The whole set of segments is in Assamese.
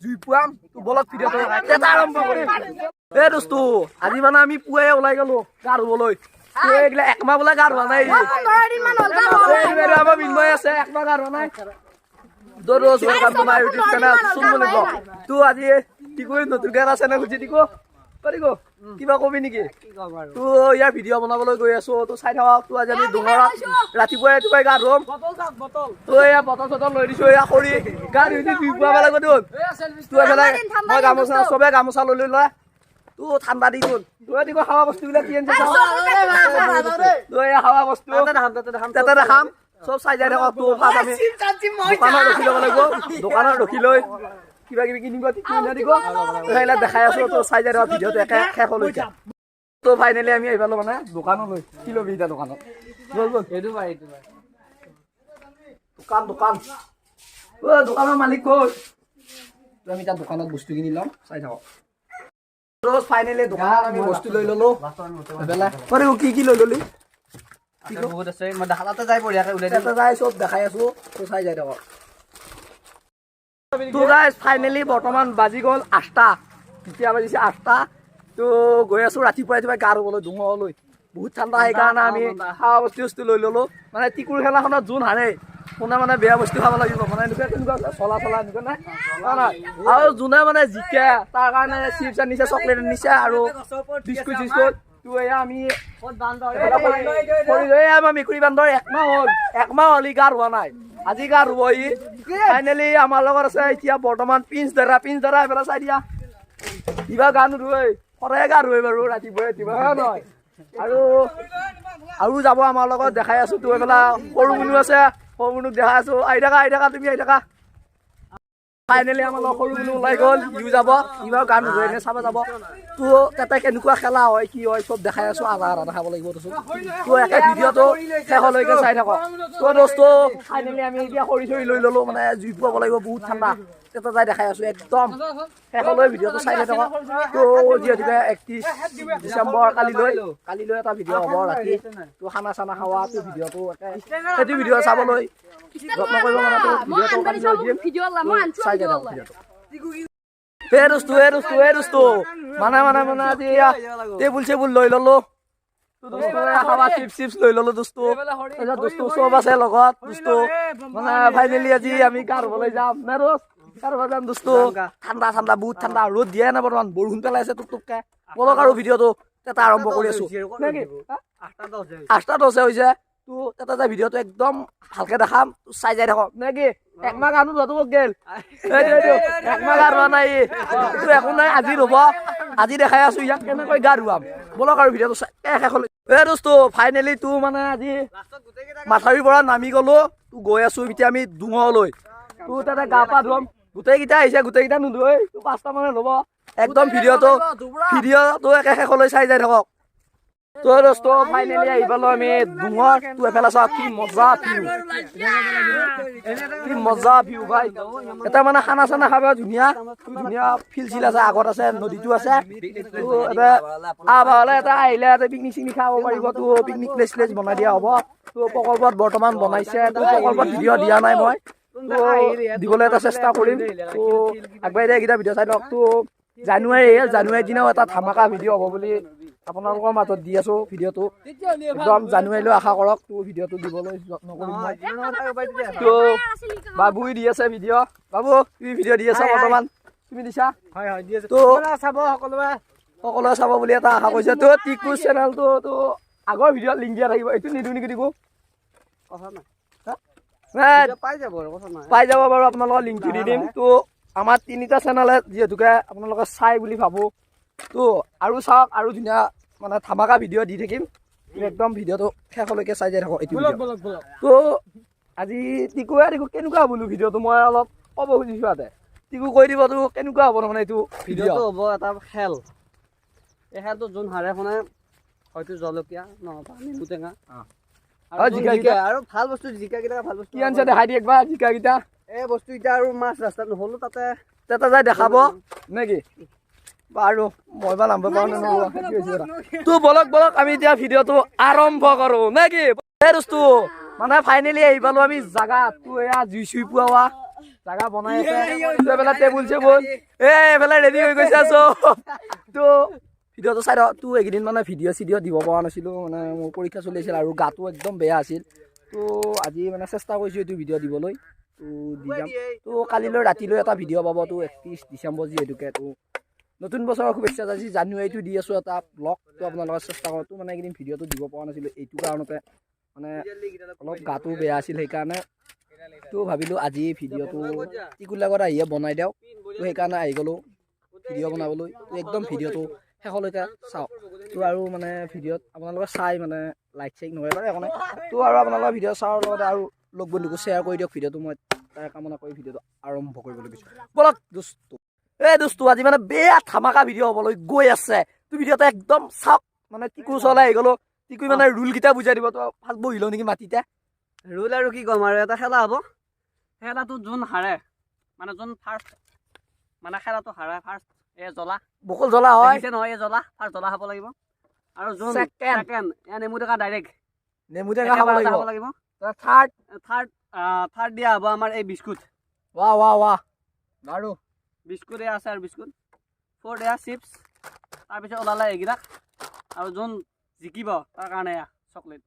জুই পুৱাম তো বলক ভিডিঅ'টো এটা আৰম্ভ কৰিম এ দোস্ত আজি মানে আমি পুৱাই ওলাই গলো গা ধুবলৈ এইগিলা একমাহ বোলে গা ধোৱা নাই আমাৰ বিনময় আছে একমাহ গা ধোৱা নাই দৰজ welcome to my YouTube channel Suman vlog তো আজি কি কৰি নতুন গান আছে না খুজি দিকো পাৰিব কিবা কবি নেকি তো ইয়াৰ ভিডিঅ' বনাবলৈ গৈ আছো তো চাই থাকক তো আজি আমি ডুঙৰত ৰাতিপুৱাই ৰাতিপুৱাই গা ধুম তো এয়া বটল চটল লৈ দিছো এয়া কৰি গা ধুই দি পুৱা বেলা গৈ দিম তো এফালে মই গামোচা চবে গামোচা লৈ লয় তো ঠাণ্ডা দি দিম তো এদিকে খাৱা বস্তুবিলাক কি আনিছে তো এয়া খাৱা বস্তু তাতে দেখাম সব চাই যাই থাকক তো ফাৰ্ষ্ট আমি দোকানত ৰখি ল'ব লাগিব দোকানত ৰখি লৈ কিবা কিবি কিনিব কিনা দিব সেইবিলাক দেখাই আছো তো চাই যাই থাকক ভিডিঅ'টো একে শেষ লৈ যাম তো ফাইনেলি আমি আহিব মানে দোকানলৈ কি ল'বি এতিয়া দোকানত বল বল এইটো পাই দোকান দোকান ও দোকানৰ মালিক ক'ত আমি তাৰ দোকানত বস্তু কিনি ল'ম চাই থাকক ৰ'জ ফাইনেলি দোকানত আমি বস্তু লৈ ল'লো এবেলা কৰে কি কি লৈ ল'লি বহুত আছে মই দেখাতে যাই বঢ়িয়াকে উলাই দিম যাই সব দেখাই আছো তো চাই যাই থাকক তো গাইস ফাইনেলি বৰ্তমান বাজি গ'ল 8টা এতিয়া বাজিছে 8টা তো গৈ আছো ৰাতিপুৱা ৰাতিপুৱা গা ধুবলৈ ডুঙলৈ বহুত ঠাণ্ডা সেইকাৰণে আমি খাৱা বস্তু লৈ ল'লো মানে টিকুৰ খেলাখনত যোন হাৰে কোনে মানে বেয়া বস্তু খাব লাগিব মানে এনেকুৱা তেনেকুৱা চলা চলা এনেকুৱা নাই আৰু যোনে মানে জিকে তাৰ কাৰণে চিপছ আনিছে চকলেট আনিছে আৰু বিস্কুট চিস্কুট তো এয়া আমি মেকুৰী বান্দৰ একমাহ হলি গা ধোৱা নাই আজি গা ধুব ই ফাইনেলি আমাৰ লগত আছে এতিয়া বৰ্তমান পিঞ্চ ধৰা এইফালে চাই দিয়া কিবা গা নুধুৱে সদায় গা ধুৱে বাৰু ৰাতিপুৱাই ৰাতিপুৱা নহয় আৰু যাব আমাৰ লগত দেখাই আছো তো এইফালে সৰু মুনু আছে সৰু মুনুক দেখাই আছো আহি থাকা তুমি আহি থাকা ফাইনেলি আমাৰ লগত সৰু মুনু ওলাই গ'ল ইউ যাব ইবাৰ গা নুধুৱে এনে চাব যাব তো তাতে কেনেকুৱা খেলা হয় কি হয় চব দেখাই আছো আধা দেখাব লাগিব তো একে ভিডিঅ'টো শেষলৈকে চাই থাকক তো দোস্ত ফাইনেলি আমি এতিয়া খৰি চৰি লৈ ল'লো মানে জুই পুৱাব লাগিব বহুত ঠাণ্ডা তাতে যাই দেখাই আছো একদম শেষলৈ ভিডিঅ'টো চাই থাকক তো যিহেতুকে 31 ডিচেম্বৰ কালিলৈ এটা ভিডিঅ' হ'ব ৰাতি তো খানা চানা খোৱা তো ভিডিঅ'টো সেইটো ভিডিঅ' চাবলৈ যত্ন কৰিব মানে তো ভিডিঅ'টো কালিলৈ দিম চাই থাকক ভিডিঅ'টো এ দোস্ত মানে আজি টেবুল লৈ ল'লো খাৱা চিপছ লৈ ল'লো দোস্ত চব আছে লগত দোস্ত মানে ফাইনেলি আজি আমি গা ধুবলৈ যাম নে ৰ'জ যাম দোস্ত ঠাণ্ডা বহুত ঠাণ্ডা ৰ'দ দিয়ে নাই বৰ্তমান বৰষুণ পেলাইছে টুকটুককে বলক আৰু ভিডিঅ'টো এটা আৰম্ভ কৰি আছো 8:10 হৈছে তো এটা যাই ভিডিঅ'টো একদম ভালকে দেখাম চাই যাই থাকক নে কি একমাহ গানো যত গেল একমাহ গা ধোৱা নাই তো একো নাই আজি ৰ'ব আজি দেখাই আছো ইয়াক কেনেকৈ গা ধুৱাম বলক আৰু ভিডিঅ'টো শেষ হ'ল এ দোস্ত ফাইনেলি তো মানে আজি মাথাউৰিৰ পৰা নামি গলো তো গৈ আছো এতিয়া আমি ডুঙলৈ তো তাতে গা পা ধুম গোটেইকেইটা আহিছে গোটেইকেইটা নুধুৱে তো 5টা মানে ল'ব একদম ভিডিঅ'টো একে শেষলৈ চাই যাই থাকক তো দোস্ত ফাইনেলি আহি পালো আমি ডুঙৰ তো এফালে চাওক কি মজা ভিউ ভাই এটা মানে খানা চানা খাব ধুনীয়া ফিল্ড চিল আছে আগত আছে নদীটো আছে তো এটা আহিলে পিকনিক চিকনিক খাব পাৰিব তো পিকনিক প্লেচ বনাই দিয়া হ'ব তো প্ৰকল্পত বৰ্তমান বনাইছে তো প্ৰকল্পত ভিডিঅ' দিয়া নাই মই তো দিবলৈ এটা চেষ্টা কৰিম তো আগবাঢ়ি যায় এইকেইটা ভিডিঅ' চাই লওক তো জানুৱাৰীৰ দিনাও এটা ধামাকা ভিডিঅ' হ'ব বুলি আপোনালোকৰ মাজত দি আছো ভিডিঅ'টো একদম জানুৱাৰীলৈ আশা কৰক তো ভিডিঅ'টো দিবলৈ যত্ন কৰিম মই তো বাবুই দি আছে ভিডিঅ' বাবু তুমি ভিডিঅ' দি আছা বৰ্তমান তুমি দিছা তো সকলোৱে চাব বুলি এটা আশা কৰিছে তো টিকু চেনেলটো তো আগৰ ভিডিঅ'ত লিংক দিয়া থাকিব এইটো নিদিওঁ নেকি টিকু পাই যাব বাৰু আপোনালোকৰ লিংকটো দি দিম তো আমাৰ 3টা চেনেলে যিহেতুকে আপোনালোকে চাই বুলি ভাবো তো আৰু চাওক আৰু ধুনীয়া মানে ধামাকা ভিডিঅ' দি থাকিম একদম ভিডিঅ'টো শেষলৈকে চাই যাই থাকক এইটো তো আজি টিকুৱে কেনেকুৱা বোলো ভিডিঅ'টো মই অলপ ক'ব খুজিছো ইয়াতে টিকু কৈ দিব তো কেনেকুৱা হ'ব মানে এইটো ভিডিঅ'টো হ'ব এটা খেল এই খেলটো যোন হাৰে মানে হয়তো জলকীয়া নহবা নেমু টেঙা আৰু ভাল বস্তু জিকাকেইটা ভাল বস্তু কি আনছে দেখাই দি একবাৰ জিকাকেইটা এই বস্তু এতিয়া আৰু মাছ ৰাস্তাত নহ'লো তাতে যাই দেখাব নেকি বাৰু মই বা নাম্বাৰ পাওঁ তো বলক আমি এতিয়া ভিডিঅ'টো আৰম্ভ কৰো নেকি দোস্ত মানে ফাইনেলি আহি পালো আমি জাগাত তো এয়া জুই চুই পুৱা জাগা বনাই আছে তো এফালে টেবুল চেবুল এফালে ৰেডি হৈ গৈছে আছো তো ভিডিঅ'টো চাই তো এইকেইদিন মানে ভিডিঅ' দিব পৰা নাছিলোঁ মানে মোৰ পৰীক্ষা চলি আছিল আৰু গাটো একদম বেয়া আছিল তো আজি মানে চেষ্টা কৰিছোঁ এইটো ভিডিঅ' দিবলৈ তো দি যাম তো কালিলৈ ৰাতিলৈ এটা ভিডিঅ' পাব তো 31 ডিচেম্বৰ যিহেতুকে তো নতুন বছৰৰ শুভেচ্ছা আজি জানুৱাৰীটো দি আছোঁ এটা ব্লগ তো আপোনালোকৰ চেষ্টা কৰোঁ তো মানে এইকেইদিন ভিডিঅ'টো দিব পৰা নাছিলোঁ এইটো কাৰণতে মানে অলপ গাটো বেয়া আছিল সেইকাৰণে তো ভাবিলোঁ আজি ভিডিঅ'টো টিকুৰ লগত আহিয়ে বনাই দিওঁ তো সেইকাৰণে আহি গ'লোঁ ভিডিঅ' বনাবলৈ তো একদম ভিডিঅ'টো শেষলৈকে চাওক তো আৰু মানে ভিডিঅ'ত আপোনালোকে চাই মানে লাইক চাইক নকৰে বাৰু একো নাই তো আৰু আপোনালোকৰ ভিডিঅ' চাৱাৰ লগতে আৰু লগ বন্ধুকো শ্বেয়াৰ কৰি দিয়ক ভিডিঅ'টো মই তাৰ কামনা কৰি ভিডিঅ'টো আৰম্ভ কৰিবলৈ গৈছোঁ বলক দোস্ত দোস্তো আজি মানে বেয়া ধামাকা ভিডিঅ' হ'বলৈ গৈ আছে তো ভিডিঅ'টো একদম চাওক মানে টিকুৰ ওচৰলৈ আহি গ'লোঁ টিকুই মানে ৰুলকেইটা বুজাই দিব তো ফাৰ্ষ্ট বহি লওঁ নেকি মাটিতে ৰুল আৰু কি ক'ম আৰু এটা খেলা হ'ব খেলাটো যোন হাৰে মানে যোন ফাৰ্ষ্ট মানে খেলাটো হাৰে ফাৰ্ষ্ট জ্বলা বকুল জ্বলা হয় নহয় জ্বলা ফাৰ্ষ্ট জ্বলা খাব লাগিব আৰু যোন ছেকেণ্ড নেমু টেঙা ডাইৰেক্ট নেমু টেঙা খাব লাগিব থাৰ্ড দিয়া হ'ব আমাৰ এই বিস্কুট ৱাহ আৰু বিস্কুট আছে আৰু বিস্কুট 4 এয়া চিপছ তাৰপিছত ওলালে এইকেইটা আৰু যোন জিকিব তাৰ কাৰণে চকলেট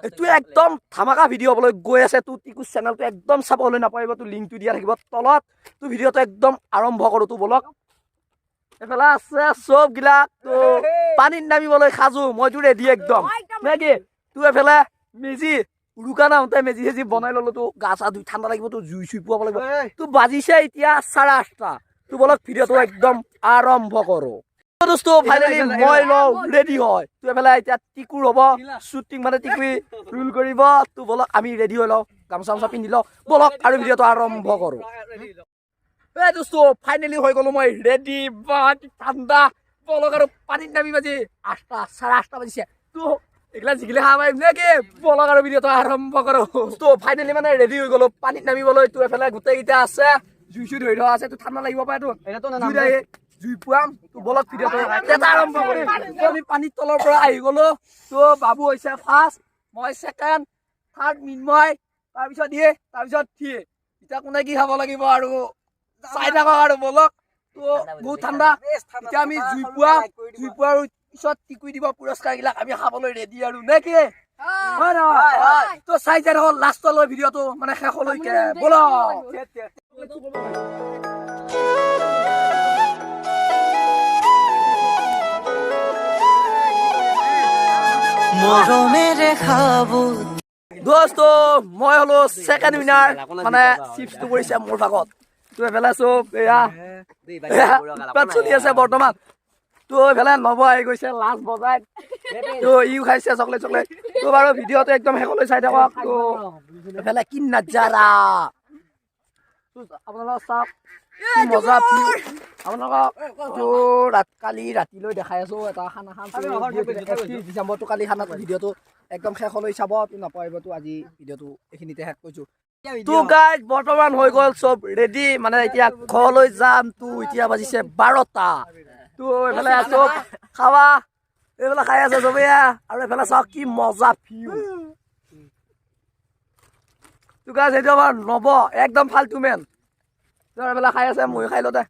এইটো একদম ধামাকা ভিডিঅ' হ'বলৈ গৈ আছে তোৰ টিকুৰ চেনেলটো একদম চাবলৈ নাপাৰিব তোৰ লিংকটো দিয়া থাকিব তলত তোৰ ভিডিঅ'টো একদম আৰম্ভ কৰোঁ তোৰ বলক এইফালে আছে চববিলাক তো পানীত নামিবলৈ সাজু মইতো ৰেডি একদম নে কি তোৰ এইফালে মেজি উৰুকা নাওঁতে মেজি চেজি বনাই ল'লো তো গা চা ধুই ঠাণ্ডা লাগিব তোৰ জুই চুই পোৱাব লাগিব তোৰ বাজিছে এতিয়া 8:30 তোৰ বলক ভিডিঅ'টো একদম আৰম্ভ কৰোঁ দোস্তো ফাইনেলি মই লওঁ ৰেডি হয় তো এইফালে এতিয়া টিকুৰ হ'ব শ্বুটিং মানে টিকুই ৰুল কৰিব তো বলক আমি ৰেডি হৈ লওঁ গামোচা পিন্ধি লওঁ বলক আৰু ভিডিঅ'টো আৰম্ভ কৰোঁ দোস্তো ফাইনেলি হৈ গ'লো মই ৰেডি বা ঠাণ্ডা বলক আৰু পানীত নামি বাজি 8:30 বাজিছে তো এইগিলা জিকিলে খাব পাৰিম নেকি বলক আৰু ভিডিঅ'টো আৰম্ভ কৰোঁ তো ফাইনেলি মানে ৰেডি হৈ গ'লো পানীত নামিবলৈ তো এইফালে গোটেইকেইটা আছে জুই চুই ধৰি থোৱা আছে তো ঠাণ্ডা লাগিব পাৰে তো জুই পুৱাম তো বলক ভিডিঅ'টো এটা আৰম্ভ কৰিম আমি পানীৰ তলৰ পৰা আহি গ'লো তো বাবু হৈছে ফাৰ্ষ্ট মই ছেকেণ্ড থাৰ্ড মিনময় তাৰপিছত থিয়ে এতিয়া কোনে কি খাব লাগিব আৰু চাই থাকক আৰু বলক তো বহুত ঠাণ্ডা এতিয়া আমি জুই পোৱাৰ পিছত টিকুই দিব পুৰস্কাৰবিলাক আমি খাবলৈ ৰেডি আৰু নে কি হয় নহয় তো চাই যাই থাকক লাষ্টলৈ ভিডিঅ'টো মানে শেষলৈকে বলক দোস্তো মই হলো ছেকেণ্ড উইনাৰ মানে চিপছটো কৰিছে মোৰ ভাগত তো এইফালে চব এয়া চলি আছে বৰ্তমান তো এইফালে নব আহি গৈছে লাষ্ট বজাই তো ইও খাইছে চকলেট তো বাৰু ভিডিঅ'টো একদম শেষলৈ চাই থাকক তো এইফালে কি নাজাৰা আপোনালোক চাওক কি মজা ভিউ আপোনালোকক কালি ৰাতিলৈ দেখাই আছো এটা খানা খাম 31 ডিচেম্বৰটো কালি খানা ভিডিঅ'টো একদম শেষলৈ চাব তো নাপাৰিব তো আজি ভিডিঅ'টো এইখিনিতে শেষ কৰিছোঁ তো গাইজ বৰ্তমান হৈ গ'ল চব ৰেডি মানে এতিয়া ঘৰলৈ যাম তো এতিয়া বাজিছে 12টা তো এইফালে চব খাবা এইফালে খাই আছে চবেই আৰু এইফালে চাওক কি মজা ভিউ তো গাইজ এইটো আমাৰ নব একদম ফাল্টু মেন এইফালে খাই আছে মই খাই লওঁ দে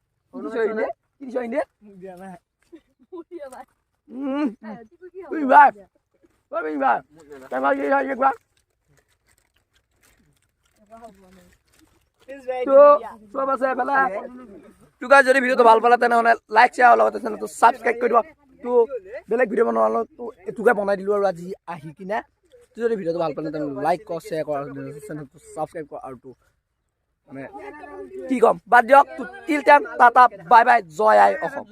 যদি ভিডিঅ'টো ভাল পালে তেনেহ'লে লাইক শ্বেয়াৰ লগতে চেনেলটো ছাবস্ক্ৰাইব কৰি দিব তো বেলেগ ভিডিঅ' বনালোঁ তো এইটোকে বনাই দিলোঁ আৰু আজি আহি কিনে তো যদি ভিডিঅ'টো ভাল পালে তেনেহ'লে লাইক কৰ শ্বেয়াৰ কৰ চেনেলটো ছাবস্ক্ৰাইব কৰ আৰু মানে কি কম বাদ দিয়ক টিল টাইম টাটা বাই বাই জয় আই অসম